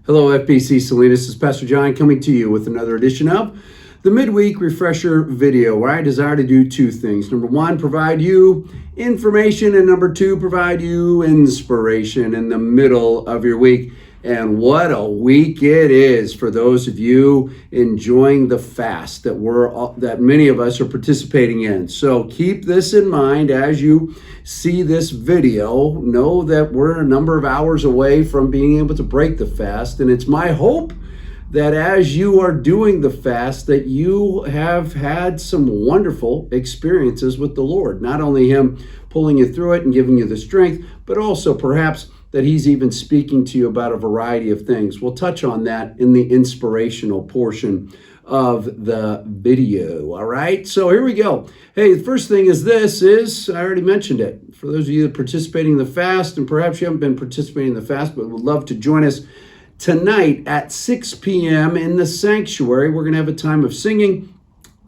Hello, FBC Salinas. This is Pastor John coming to you with another edition of the Midweek Refresher video, where I desire to do two things. Number one, provide you information, and number two, provide you inspiration in the middle of your week. And what a week it is for those of you enjoying the fast that many of us are participating in. So keep this in mind as you see this video. Know that we're a number of hours away from being able to break the fast, and it's my hope that as you are doing the fast, that you have had some wonderful experiences with the Lord. Not only Him pulling you through it and giving you the strength, but also perhaps that He's even speaking to you about a variety of things. We'll touch on that in the inspirational portion of the video. All right, so here we go. Hey, the first thing is I already mentioned it. For those of you that are participating in the fast, and perhaps you haven't been participating in the fast, but would love to join us tonight at 6 p.m. in the sanctuary. We're going to have a time of singing,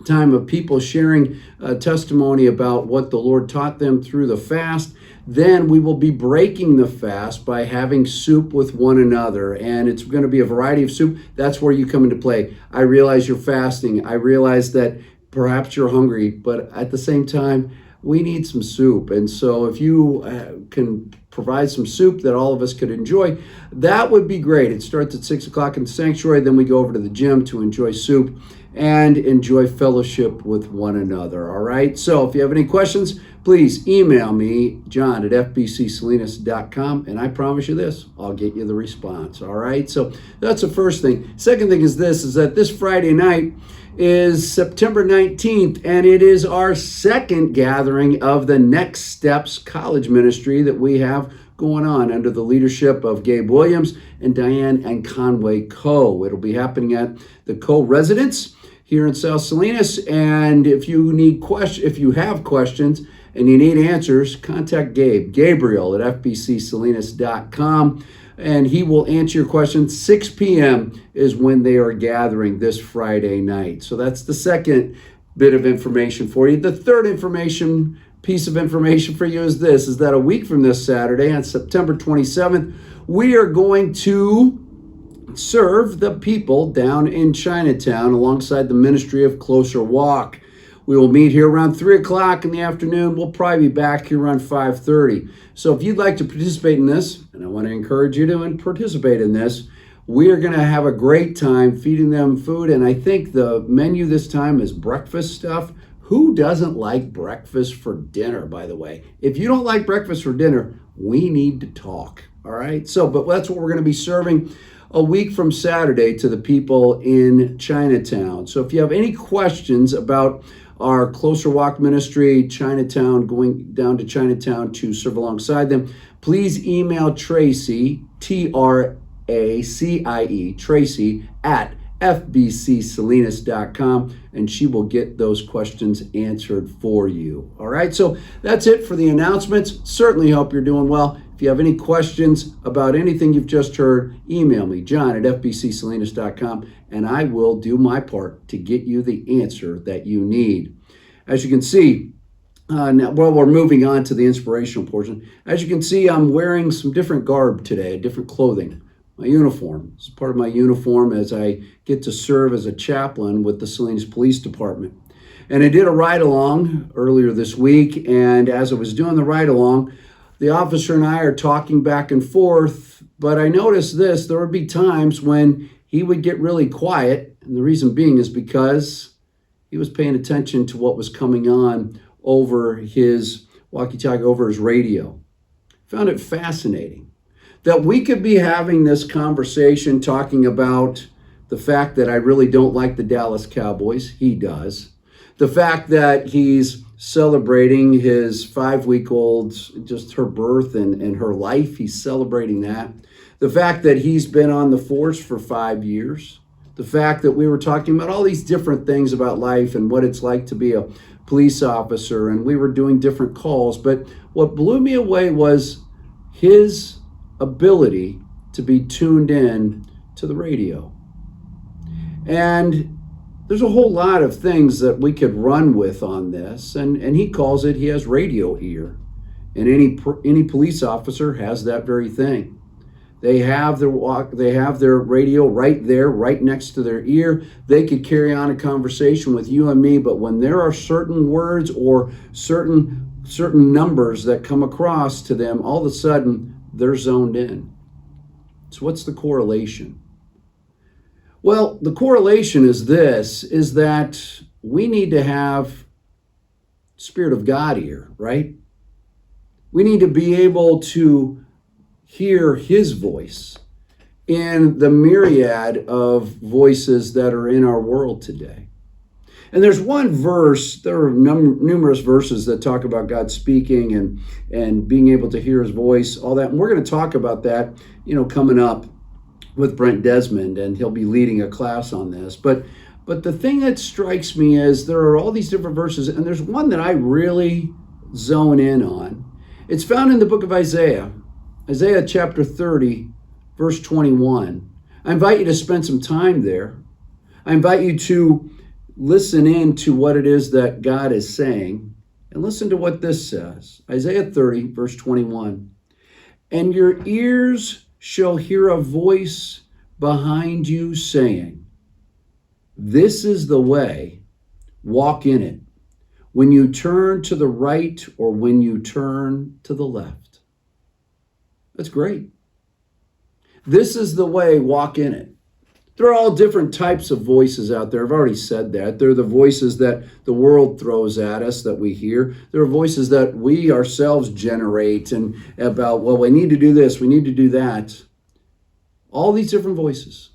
time of people sharing testimony about what the Lord taught them through the fast. Then we will be breaking the fast by having soup with one another. And it's going to be a variety of soup. That's where you come into play. I realize you're fasting. I realize that perhaps you're hungry, but at the same time, we need some soup. And so if you can provide some soup that all of us could enjoy, that would be great. It starts at 6 o'clock in the sanctuary. Then we go over to the gym to enjoy soup and enjoy fellowship with one another. All right. So if you have any questions, please email me, john@fbcsalinas.com, and I promise you this, I'll get you the response. All right. So that's the first thing. Second thing is that this Friday night is September 19th, and it is our second gathering of the Next Steps College Ministry that we have going on under the leadership of Gabe Williams and Diane and Conway Coe. It'll be happening at the Coe residence here in South Salinas. And if you have questions and you need answers, contact Gabriel at fbcsalinas.com, and he will answer your questions. 6 p.m. is when they are gathering this Friday night. So that's the second bit of information for you. The third piece of information for you is that a week from this Saturday, on September 27th, we are going to serve the people down in Chinatown alongside the ministry of Closer Walk. We will meet here around 3 o'clock in the afternoon. We'll probably be back here around 5:30. So if you'd like to participate in this, and I want to encourage you to participate in this, we are going to have a great time feeding them food. And I think the menu this time is breakfast stuff. Who doesn't like breakfast for dinner, by the way? If you don't like breakfast for dinner, we need to talk. All right. So, but that's what we're going to be serving a week from Saturday to the people in Chinatown. So if you have any questions about our Closer Walk ministry, Chinatown, going down to Chinatown to serve alongside them, please email Tracy, Tracie, Tracy at fbcsalinas.com, and she will get those questions answered for you. All right, so that's it for the announcements. Certainly hope you're doing well. If you have any questions about anything you've just heard, email me, John at fbcsalinas.com, and I will do my part to get you the answer that you need. As you can see, now, we're moving on to the inspirational portion. As you can see, I'm wearing some different garb today, different clothing. My uniform. This is part of my uniform as I get to serve as a chaplain with the Salinas Police Department. And I did a ride-along earlier this week, and as I was doing the ride-along, the officer and I are talking back and forth, but I noticed there would be times when he would get really quiet, and the reason being is because he was paying attention to what was coming on over his walkie-talkie, over his radio. Found it fascinating that we could be having this conversation talking about the fact that I really don't like the Dallas Cowboys. He does. The fact that he's celebrating his 5-week-old, just her birth and her life. He's celebrating that. The fact that he's been on the force for 5 years. The fact that we were talking about all these different things about life and what it's like to be a police officer, and we were doing different calls. But what blew me away was his ability to be tuned in to the radio. And there's a whole lot of things that we could run with on this, and he calls it, he has radio ear. And any police officer has that very thing. They have their radio right there, right next to their ear. They could carry on a conversation with you and me, but when there are certain words or certain numbers that come across to them, all of a sudden they're zoned in. So what's the correlation? Well, the correlation is that we need to have Spirit of God ear, right? We need to be able to hear his voice in the myriad of voices that are in our world today. And there's one verse, there are numerous verses that talk about God speaking and being able to hear his voice, all that. And we're going to talk about that, coming up with Brent Desmond, and he'll be leading a class on this. But the thing that strikes me is there are all these different verses, and there's one that I really zone in on. It's found in the book of Isaiah chapter 30, verse 21. I invite you to spend some time there. I invite you to listen in to what it is that God is saying, and listen to what this says. Isaiah 30, verse 21. And your ears shall hear a voice behind you saying, this is the way, walk in it, when you turn to the right or when you turn to the left. That's great. This is the way, walk in it. There are all different types of voices out there. I've already said that. There are the voices that the world throws at us that we hear. There are voices that we ourselves generate and about, well, we need to do this, we need to do that. All these different voices.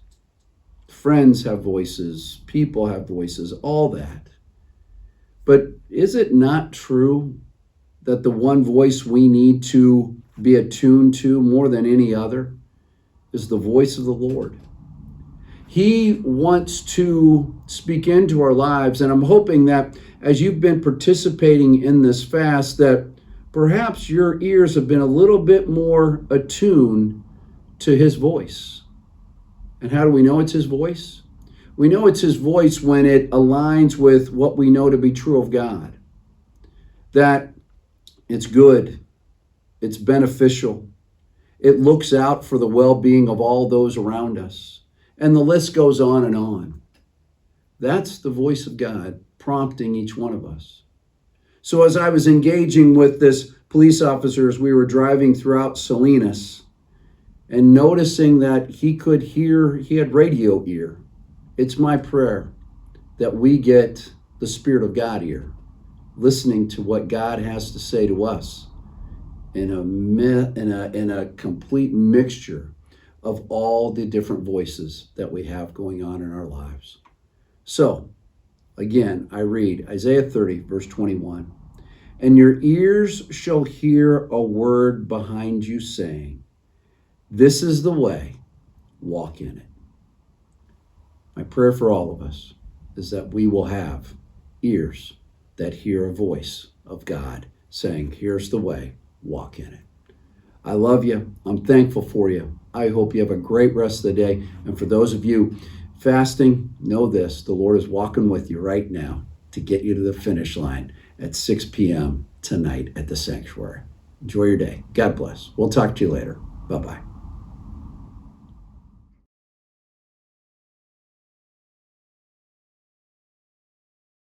Friends have voices, people have voices, all that. But is it not true that the one voice we need to be attuned to more than any other is the voice of the Lord? He wants to speak into our lives, and I'm hoping that as you've been participating in this fast, that perhaps your ears have been a little bit more attuned to his voice. And how do we know it's his voice? We know it's his voice when it aligns with what we know to be true of God. That it's good, it's beneficial, it looks out for the well-being of all those around us. And the list goes on and on. That's the voice of God prompting each one of us. So as I was engaging with this police officer as we were driving throughout Salinas and noticing that he could hear, he had radio ear. It's my prayer that we get the Spirit of God ear, listening to what God has to say to us in a complete mixture of all the different voices that we have going on in our lives. So, again, I read Isaiah 30, verse 21. And your ears shall hear a word behind you saying, this is the way, walk in it. My prayer for all of us is that we will have ears that hear a voice of God saying, here's the way, walk in it. I love you. I'm thankful for you. I hope you have a great rest of the day. And for those of you fasting, know this, the Lord is walking with you right now to get you to the finish line at 6 p.m. tonight at the sanctuary. Enjoy your day. God bless. We'll talk to you later. Bye-bye.